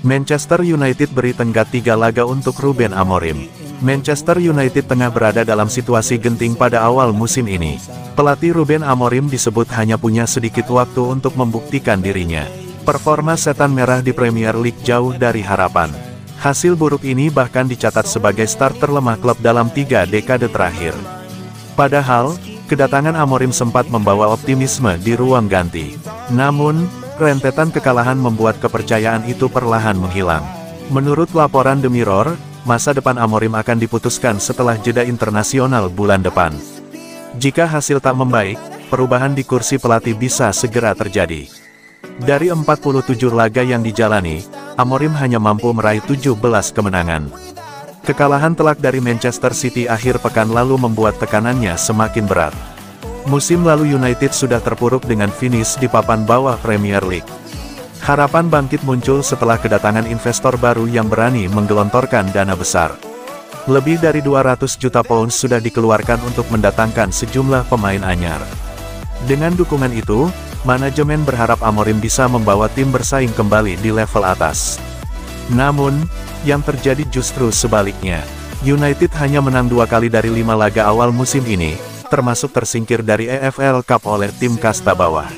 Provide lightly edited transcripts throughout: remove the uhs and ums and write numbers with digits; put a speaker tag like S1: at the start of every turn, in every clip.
S1: Manchester United beri tenggat 3 laga untuk Ruben Amorim. Manchester United tengah berada dalam situasi genting pada awal musim ini. Pelatih Ruben Amorim disebut hanya punya sedikit waktu untuk membuktikan dirinya. Performa setan merah di Premier League jauh dari harapan. Hasil buruk ini bahkan dicatat sebagai start terlemah klub dalam 3 dekade terakhir. Padahal, kedatangan Amorim sempat membawa optimisme di ruang ganti. Namun, rentetan kekalahan membuat kepercayaan itu perlahan menghilang. Menurut laporan The Mirror, masa depan Amorim akan diputuskan setelah jeda internasional bulan depan. Jika hasil tak membaik, perubahan di kursi pelatih bisa segera terjadi. Dari 47 laga yang dijalani, Amorim hanya mampu meraih 17 kemenangan. Kekalahan telak dari Manchester City akhir pekan lalu membuat tekanannya semakin berat. Musim lalu United sudah terpuruk dengan finish di papan bawah Premier League. Harapan bangkit muncul setelah kedatangan investor baru yang berani menggelontorkan dana besar. Lebih dari 200 juta pounds sudah dikeluarkan untuk mendatangkan sejumlah pemain anyar. Dengan dukungan itu, manajemen berharap Amorim bisa membawa tim bersaing kembali di level atas. Namun, yang terjadi justru sebaliknya. United hanya menang 2 kali dari 5 laga awal musim ini, termasuk tersingkir dari EFL Cup oleh tim kasta bawah.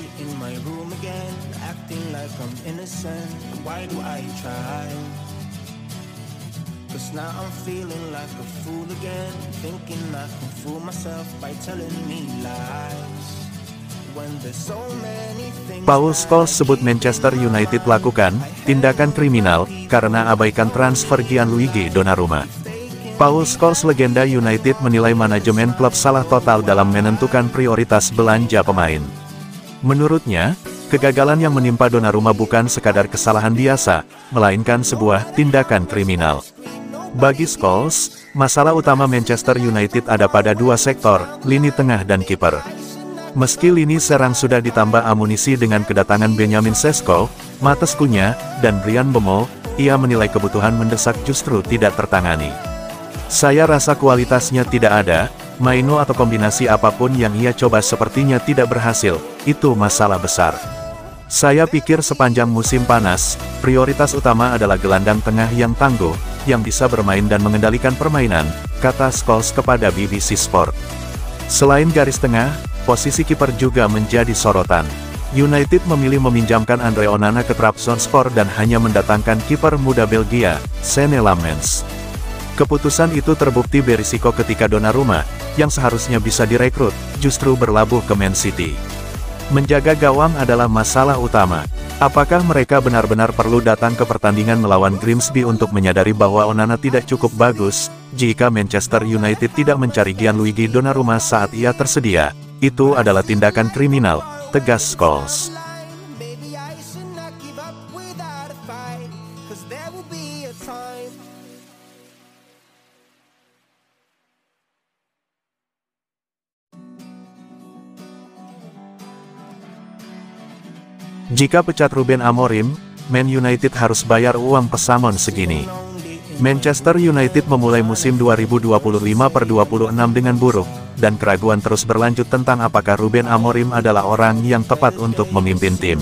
S1: Paul Scholes sebut Manchester United lakukan tindakan kriminal karena abaikan transfer Gianluigi Donnarumma. Paul Scholes legenda United menilai manajemen klub salah total dalam menentukan prioritas belanja pemain. Menurutnya, kegagalan yang menimpa Donnarumma bukan sekadar kesalahan biasa, melainkan sebuah tindakan kriminal. Bagi Scholes, masalah utama Manchester United ada pada 2 sektor, lini tengah dan kiper. Meski lini serang sudah ditambah amunisi dengan kedatangan Benjamin Sesko, Matheus Cunha, dan Bryan Mbeumo, ia menilai kebutuhan mendesak justru tidak tertangani. Saya rasa kualitasnya tidak ada, Maino atau kombinasi apapun yang ia coba sepertinya tidak berhasil, itu masalah besar. Saya pikir sepanjang musim panas, prioritas utama adalah gelandang tengah yang tangguh, yang bisa bermain dan mengendalikan permainan, kata Scholes kepada BBC Sport. Selain garis tengah, posisi kiper juga menjadi sorotan. United memilih meminjamkan Andre Onana ke Trabzonspor dan hanya mendatangkan kiper muda Belgia, Senne Lammens. Keputusan itu terbukti berisiko ketika Donnarumma, yang seharusnya bisa direkrut, justru berlabuh ke Man City. Menjaga gawang adalah masalah utama. Apakah mereka benar-benar perlu datang ke pertandingan melawan Grimsby untuk menyadari bahwa Onana tidak cukup bagus? Jika Manchester United tidak mencari Gianluigi Donnarumma saat ia tersedia, itu adalah tindakan kriminal, tegas Scholes. Jika pecat Ruben Amorim, Man United harus bayar uang pesangon segini. Manchester United memulai musim 2025/26 dengan buruk, dan keraguan terus berlanjut tentang apakah Ruben Amorim adalah orang yang tepat untuk memimpin tim.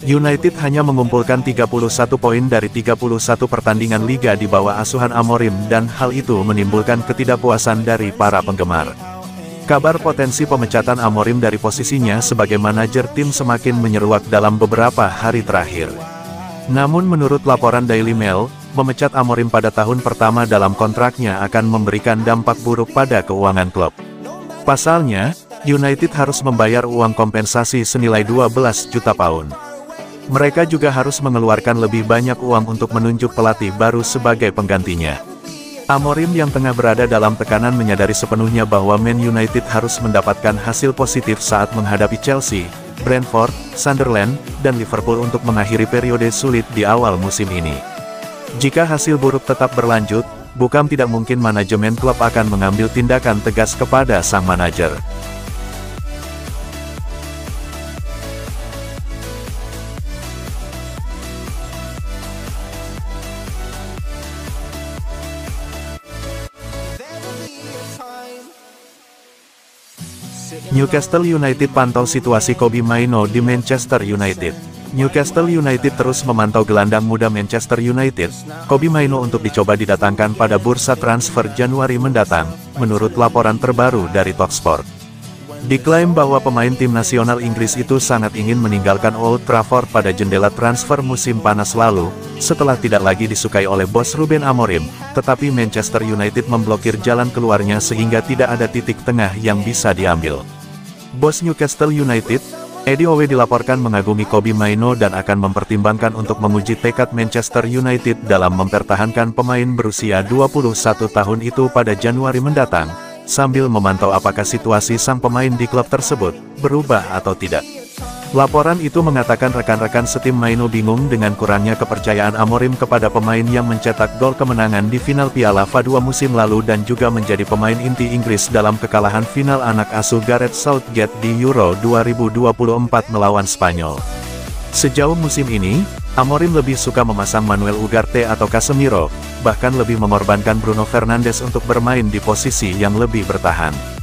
S1: United hanya mengumpulkan 31 poin dari 31 pertandingan liga di bawah asuhan Amorim dan hal itu menimbulkan ketidakpuasan dari para penggemar. Kabar potensi pemecatan Amorim dari posisinya sebagai manajer tim semakin menyeruak dalam beberapa hari terakhir. Namun menurut laporan Daily Mail, memecat Amorim pada tahun pertama dalam kontraknya akan memberikan dampak buruk pada keuangan klub. Pasalnya, United harus membayar uang kompensasi senilai 12 juta pound. Mereka juga harus mengeluarkan lebih banyak uang untuk menunjuk pelatih baru sebagai penggantinya. Amorim yang tengah berada dalam tekanan menyadari sepenuhnya bahwa Man United harus mendapatkan hasil positif saat menghadapi Chelsea, Brentford, Sunderland, dan Liverpool untuk mengakhiri periode sulit di awal musim ini. Jika hasil buruk tetap berlanjut, bukan tidak mungkin manajemen klub akan mengambil tindakan tegas kepada sang manajer. Newcastle United pantau situasi Kobbie Mainoo di Manchester United. Newcastle United terus memantau gelandang muda Manchester United, Kobbie Mainoo untuk dicoba didatangkan pada bursa transfer Januari mendatang, menurut laporan terbaru dari Talksport. Diklaim bahwa pemain tim nasional Inggris itu sangat ingin meninggalkan Old Trafford pada jendela transfer musim panas lalu, setelah tidak lagi disukai oleh bos Ruben Amorim, tetapi Manchester United memblokir jalan keluarnya sehingga tidak ada titik tengah yang bisa diambil. Bos Newcastle United, Eddie Howe dilaporkan mengagumi Kobbie Mainoo dan akan mempertimbangkan untuk menguji tekad Manchester United dalam mempertahankan pemain berusia 21 tahun itu pada Januari mendatang, sambil memantau apakah situasi sang pemain di klub tersebut berubah atau tidak. Laporan itu mengatakan rekan-rekan setim Mainoo bingung dengan kurangnya kepercayaan Amorim kepada pemain yang mencetak gol kemenangan di final Piala FA 2 musim lalu dan juga menjadi pemain inti Inggris dalam kekalahan final anak asuh Gareth Southgate di Euro 2024 melawan Spanyol. Sejauh musim ini, Amorim lebih suka memasang Manuel Ugarte atau Casemiro, bahkan lebih mengorbankan Bruno Fernandes untuk bermain di posisi yang lebih bertahan.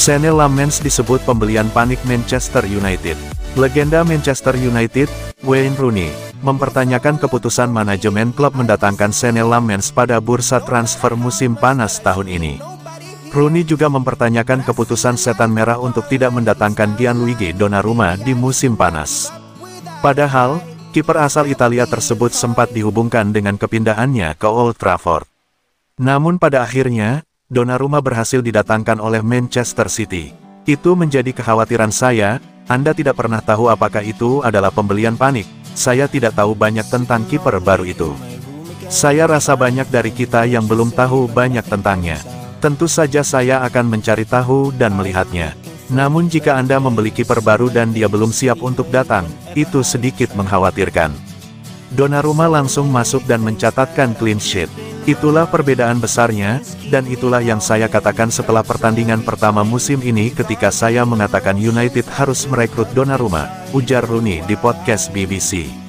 S1: Senne Lammens disebut pembelian panik Manchester United. Legenda Manchester United, Wayne Rooney, mempertanyakan keputusan manajemen klub mendatangkan Senne Lammens pada bursa transfer musim panas tahun ini. Rooney juga mempertanyakan keputusan Setan Merah untuk tidak mendatangkan Gianluigi Donnarumma di musim panas. Padahal, kiper asal Italia tersebut sempat dihubungkan dengan kepindahannya ke Old Trafford. Namun pada akhirnya, Donnarumma berhasil didatangkan oleh Manchester City. Itu menjadi kekhawatiran saya. Anda tidak pernah tahu apakah itu adalah pembelian panik. Saya tidak tahu banyak tentang kiper baru itu. Saya rasa banyak dari kita yang belum tahu banyak tentangnya. Tentu saja saya akan mencari tahu dan melihatnya. Namun jika Anda membeli kiper baru dan dia belum siap untuk datang, itu sedikit mengkhawatirkan. Donnarumma langsung masuk dan mencatatkan clean sheet. Itulah perbedaan besarnya, dan itulah yang saya katakan setelah pertandingan pertama musim ini ketika saya mengatakan United harus merekrut Donnarumma, ujar Rooney di podcast BBC.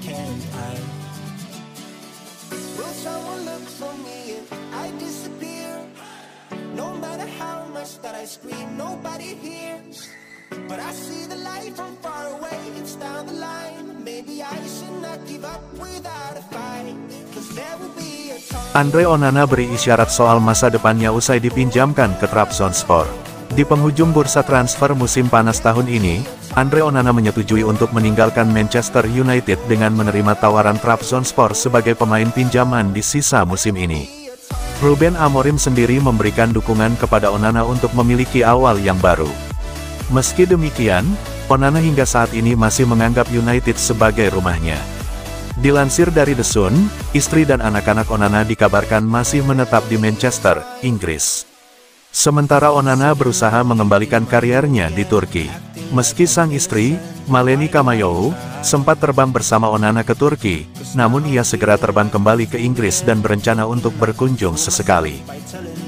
S1: Andre Onana beri isyarat soal masa depannya usai dipinjamkan ke Trabzonspor. Di penghujung bursa transfer musim panas tahun ini, Andre Onana menyetujui untuk meninggalkan Manchester United dengan menerima tawaran Trabzonspor sebagai pemain pinjaman di sisa musim ini. Ruben Amorim sendiri memberikan dukungan kepada Onana untuk memiliki awal yang baru. Meski demikian, Onana hingga saat ini masih menganggap United sebagai rumahnya. Dilansir dari The Sun, istri dan anak-anak Onana dikabarkan masih menetap di Manchester, Inggris. Sementara Onana berusaha mengembalikan kariernya di Turki. Meski sang istri, Maleni Kamayou, sempat terbang bersama Onana ke Turki, namun ia segera terbang kembali ke Inggris dan berencana untuk berkunjung sesekali.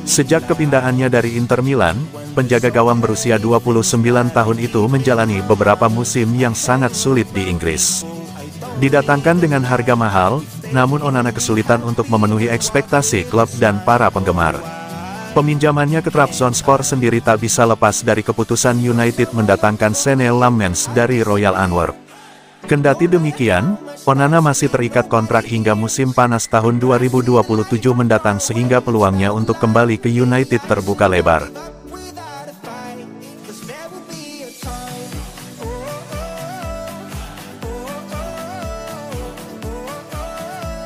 S1: Sejak kepindahannya dari Inter Milan, penjaga gawang berusia 29 tahun itu menjalani beberapa musim yang sangat sulit di Inggris. Didatangkan dengan harga mahal, namun Onana kesulitan untuk memenuhi ekspektasi klub dan para penggemar. Peminjamannya ke Trabzonspor sendiri tak bisa lepas dari keputusan United mendatangkan Senne Lammens dari Royal Antwerp. Kendati demikian, Onana masih terikat kontrak hingga musim panas tahun 2027 mendatang sehingga peluangnya untuk kembali ke United terbuka lebar.